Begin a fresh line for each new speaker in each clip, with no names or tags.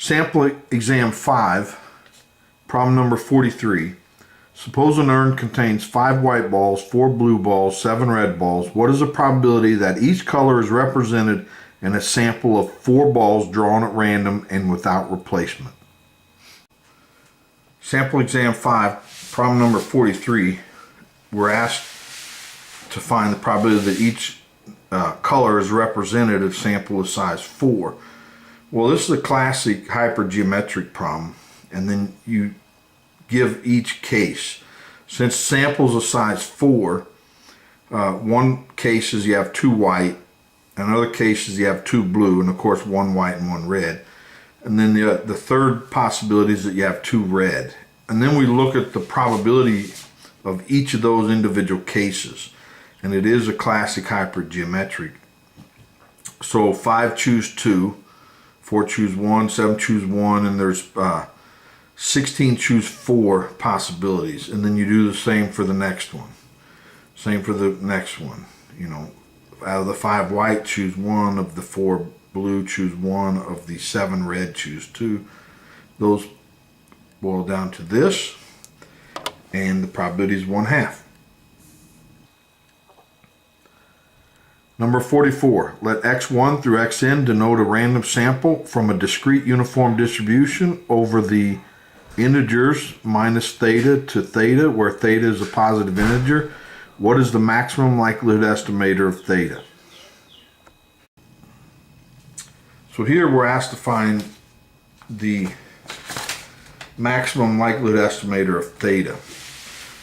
Sample exam 5, problem number 43. Suppose an urn contains 5 white balls, 4 blue balls, 7 red balls. What is the probability that each color is represented in a sample of 4 balls drawn at random and without replacement? Sample exam 5, problem number 43. We're asked to find the probability that each color is represented if sample is size 4. Well, this is a classic hypergeometric problem, and then you give each case. Since samples of size 4, one case is you have 2 white, in other cases you have 2 blue, and of course 1 white and 1 red. And then the third possibility is that you have 2 red. And then we look at the probability of each of those individual cases. And it is a classic hypergeometric. So 5 choose 2, 4 choose 1, 7 choose 1, and there's 16 choose 4 possibilities. And then you do the same for the next one. Same for the next one. You know, out of the 5 white, choose 1, of the 4 blue, choose 1, of the 7 red, choose 2. Those boil down to this, and the probability is 1/2. Number 44, let x1 through xn denote a random sample from a discrete uniform distribution over the integers minus theta to theta, where theta is a positive integer. What is the maximum likelihood estimator of theta? So here we're asked to find the maximum likelihood estimator of theta.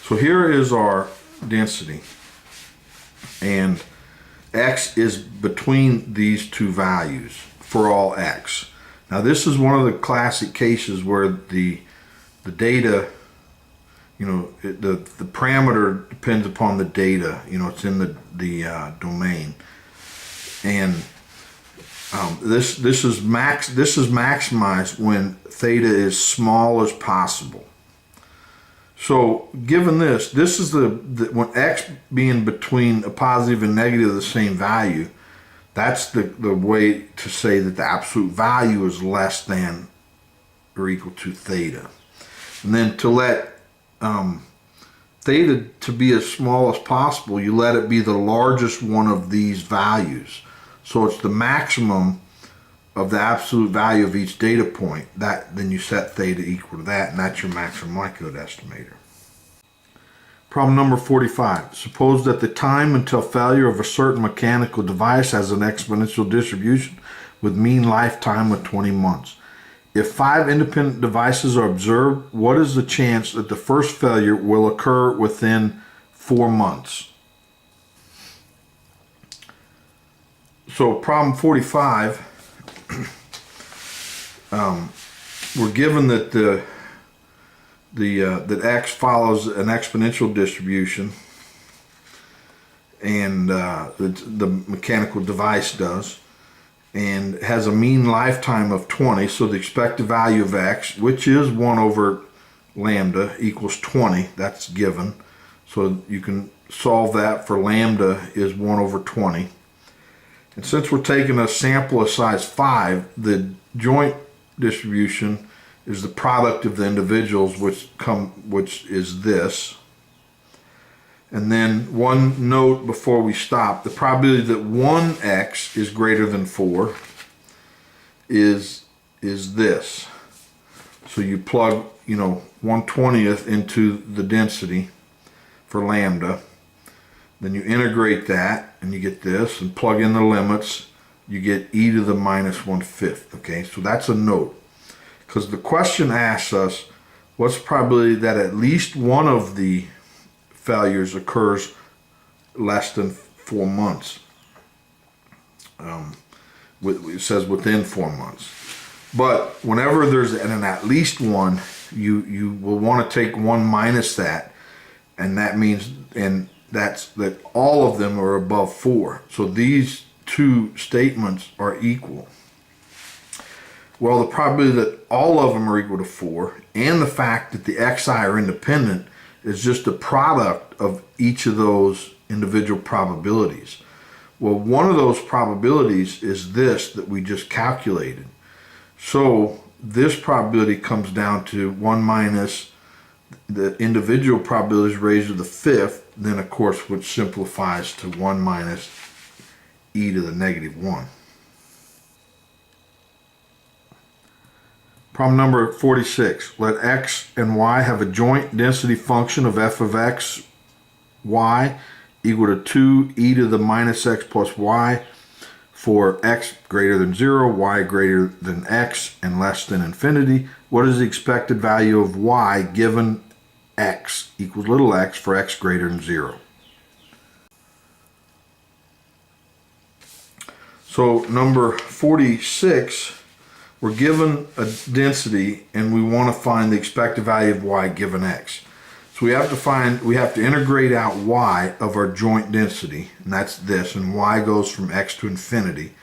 So here is our density, and x is between these two values for all x. Now this is one of the classic cases where the data, you know, the parameter depends upon the data. You know, it's in the domain, and this is maximized when theta is small as possible. So given this is when x being between a positive and negative of the same value, that's the way to say that the absolute value is less than or equal to theta. And then to let theta to be as small as possible, you let it be the largest one of these values. So it's the maximum of the absolute value of each data point. Then you set theta equal to that, and that's your maximum likelihood estimator. Problem number 45. Suppose that the time until failure of a certain mechanical device has an exponential distribution with mean lifetime of 20 months. If 5 independent devices are observed, what is the chance that the first failure will occur within 4 months? So problem 45, we're given that that x follows an exponential distribution, and the mechanical device does, and has a mean lifetime of 20. So the expected value of x, which is 1 over lambda, equals 20. That's given. So you can solve that for lambda is 1 over 20. And since we're taking a sample of size 5, the joint distribution is the product of the individuals, which is this. And then one note before we stop: the probability that 1x is greater than 4 is this. So you plug, you know, 1/20th into the density for lambda. Then you integrate that, and you get this, and plug in the limits. You get e to the minus 1/5. Okay, so that's a note, because the question asks us what's the probability that at least one of the failures occurs less than 4 months. It says within 4 months. But whenever there's an at least one, you will want to take 1 minus that, and that means that all of them are above 4. So these two statements are equal. Well, the probability that all of them are equal to 4, and the fact that the xi are independent, is just a product of each of those individual probabilities. Well, one of those probabilities is this that we just calculated. So this probability comes down to 1 minus the individual probabilities raised to the fifth, then of course which simplifies to 1 minus e to the negative 1. Problem number 46. Let x and y have a joint density function of f of x, y equal to 2 e to the minus x plus y for x greater than 0, y greater than x, and less than infinity. What is the expected value of y given x equals little x for x greater than 0? So number 46, we're given a density and we want to find the expected value of y given x. So we have to integrate out y of our joint density, and that's this, and y goes from x to infinity.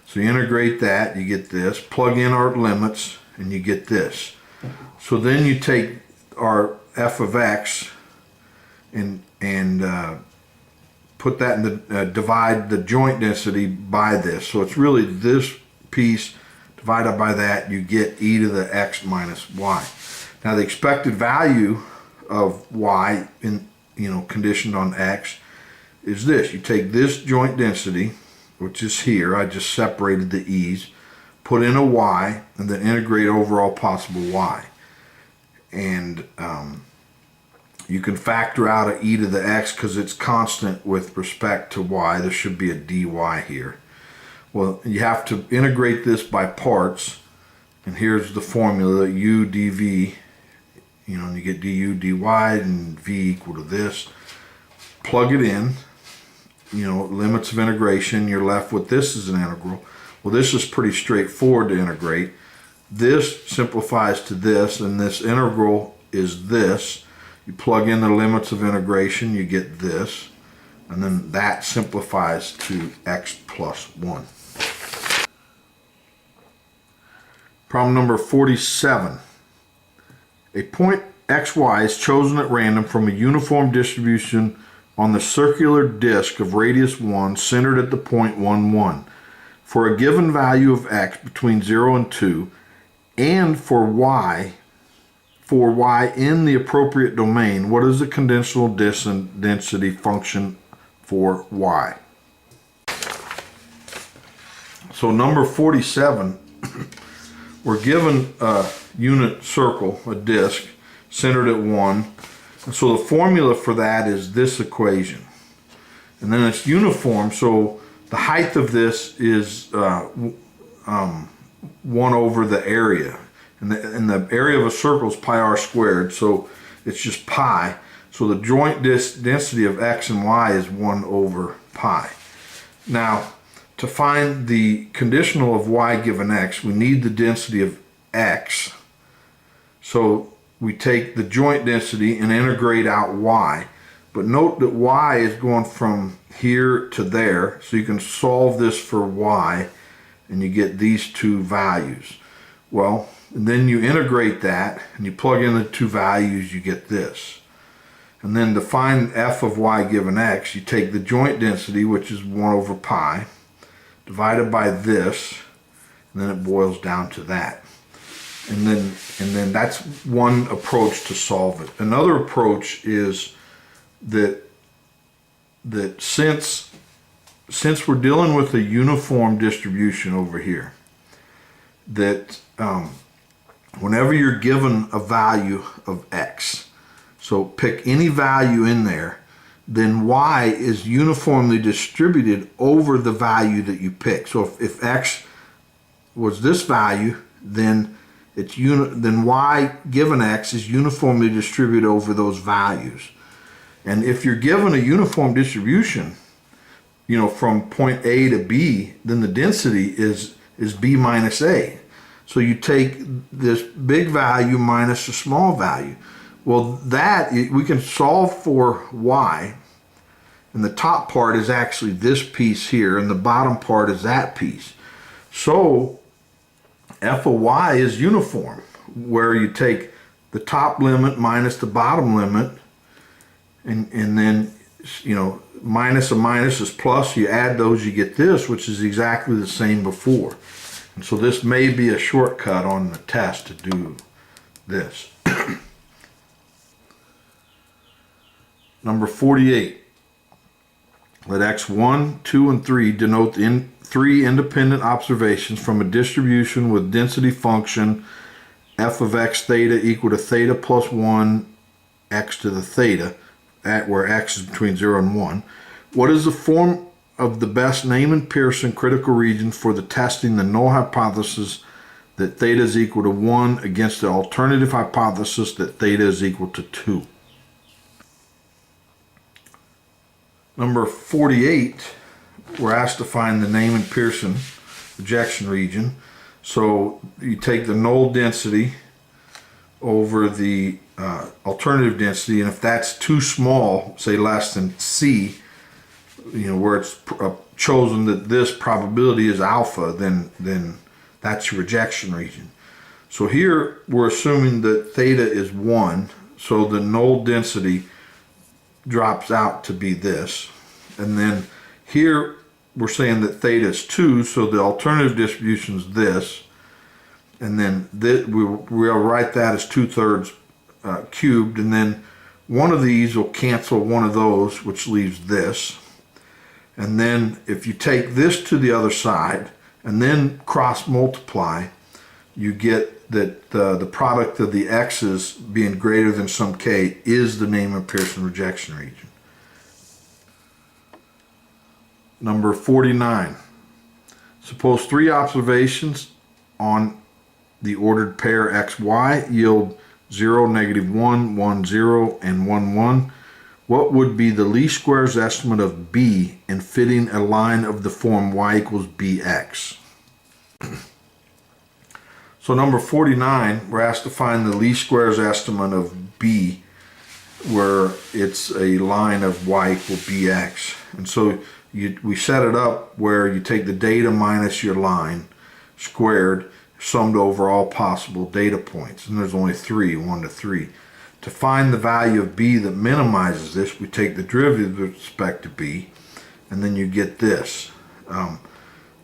So you integrate that, you get this, plug in our limits, and you get this. So then you take our f of x and put that in the, divide the joint density by this. So it's really this piece divided by that, you get e to the x minus y. Now the expected value of y in conditioned on x is this. You take this joint density, which is here, I just separated the e's, put in a y, and then integrate over all possible y. And you can factor out an e to the x because it's constant with respect to y. There should be a dy here. Well, you have to integrate this by parts, and here's the formula, u dv, and you get du dy and v equal to this. Plug it in, limits of integration, you're left with this as an integral. Well, this is pretty straightforward to integrate. This simplifies to this, and this integral is this. You plug in the limits of integration, you get this, and then that simplifies to x plus 1. Problem number 47. A point xy is chosen at random from a uniform distribution on the circular disk of radius 1 centered at the point 1, 1. For a given value of x between 0 and 2, and for y in the appropriate domain, what is the conditional density function for y? So number 47, we're given a unit circle, a disk, centered at 1. And so the formula for that is this equation. And then it's uniform, so the height of this is 1 over the area. And the area of a circle is pi r squared, so it's just pi. So the joint density of x and y is 1 over pi. Now, to find the conditional of y given x, we need the density of x. So we take the joint density and integrate out y. But note that y is going from here to there, so you can solve this for y, and you get these two values. Well, and then you integrate that, and you plug in the two values, you get this. And then to find f of y given x, you take the joint density, which is 1 over pi, divided by this, and then it boils down to that. And then that's one approach to solve it. Another approach is that since we're dealing with a uniform distribution over here, that whenever you're given a value of x, so pick any value in there, then y is uniformly distributed over the value that you pick. So if x was this value, then then y given x is uniformly distributed over those values. And if you're given a uniform distribution, from point A to B, then the density is b minus a. So you take this big value minus the small value. Well, we can solve for y, and the top part is actually this piece here, and the bottom part is that piece. So f of y is uniform, where you take the top limit minus the bottom limit, and then minus a minus is plus, you add those, you get this, which is exactly the same before. And so this may be a shortcut on the test to do this. Number 48. Let x1, 2, and 3 denote the three independent observations from a distribution with density function f of x theta equal to theta plus 1 x to the theta, where x is between 0 and 1. What is the form of the best Neyman Pearson critical region for the testing the null hypothesis that theta is equal to 1 against the alternative hypothesis that theta is equal to 2? Number 48, we're asked to find the Neyman Pearson rejection region. So you take the null density over the alternative density, and if that's too small, say less than C, where it's chosen that this probability is alpha, then that's your rejection region. So here we're assuming that theta is 1, so the null density drops out to be this. And then here we're saying that theta is 2, so the alternative distribution is this. And then we'll write that as 2/3 cubed, and then one of these will cancel one of those, which leaves this. And then if you take this to the other side and then cross multiply, you get that the product of the x's being greater than some k is the Neyman Pearson rejection region. Number 49. Suppose 3 observations on the ordered pair xy yield 0, -1, 1, 0, and 1, 1. What would be the least squares estimate of b in fitting a line of the form y equals bx? So number 49, we're asked to find the least squares estimate of b where it's a line of y equal bx. And so we set it up where you take the data minus your line squared, summed over all possible data points. And there's only 3, 1 to 3. To find the value of b that minimizes this, we take the derivative with respect to b, and then you get this.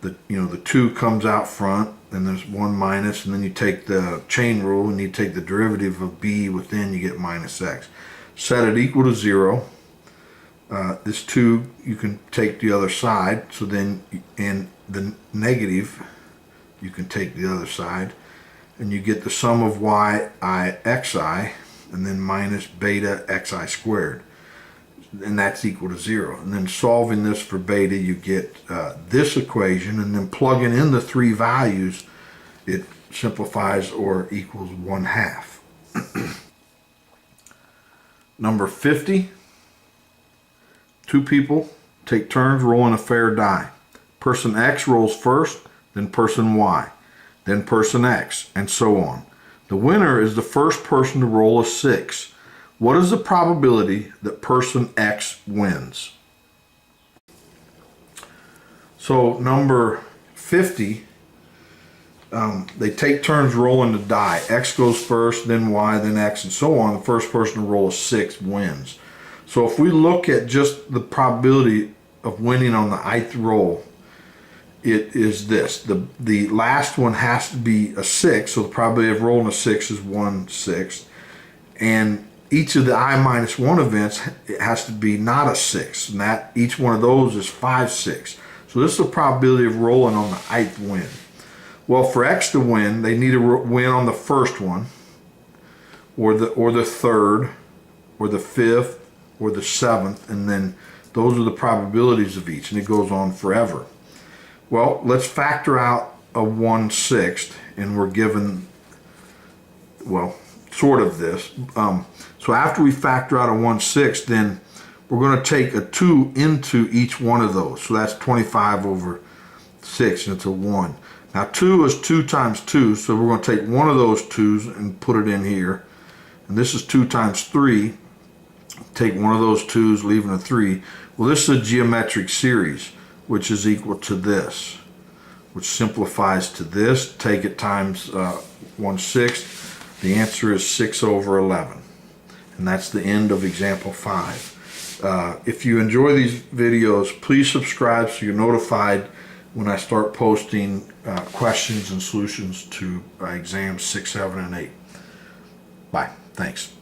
The 2 comes out front, and there's 1 minus, and then you take the chain rule and you take the derivative of b within, you get minus x. Set it equal to 0. This 2 you can take the other side, so then in the negative you can take the other side, and you get the sum of y I xi, and then minus beta xi squared, and that's equal to 0. And then solving this for beta, you get this equation, and then plugging in the 3 values, it simplifies or equals 1/2. Number 50. 2 people take turns rolling a fair die. Person X rolls first, then person Y, then person X, and so on. The winner is the first person to roll a 6. What is the probability that person X wins? So number 50, they take turns rolling the die. X goes first, then Y, then X, and so on. The first person to roll a 6 wins. So if we look at just the probability of winning on the ith roll, it is this. The last one has to be a 6, so the probability of rolling a 6 is 1/6. And each of the I-1 events, it has to be not a 6, and that each one of those is 5/6. So this is the probability of rolling on the ith win. Well, for X to win, they need to win on the first one, or the third, or the 5th, or the 7th, and then those are the probabilities of each, and it goes on forever. Well, let's factor out a 1/6, and we're given, well, sort of this. So after we factor out a 1/6, then we're going to take a 2 into each one of those. So that's 25/6, and it's a 1. Now 2 is 2 times 2, so we're going to take one of those 2's and put it in here. And this is 2 times 3. Take one of those 2's, leaving a 3. Well, this is a geometric series, which is equal to this, which simplifies to this. Take it times 1/6. The answer is 6/11. And that's the end of example 5. If you enjoy these videos, please subscribe so you're notified when I start posting questions and solutions to exams 6, 7, and 8. Bye. Thanks.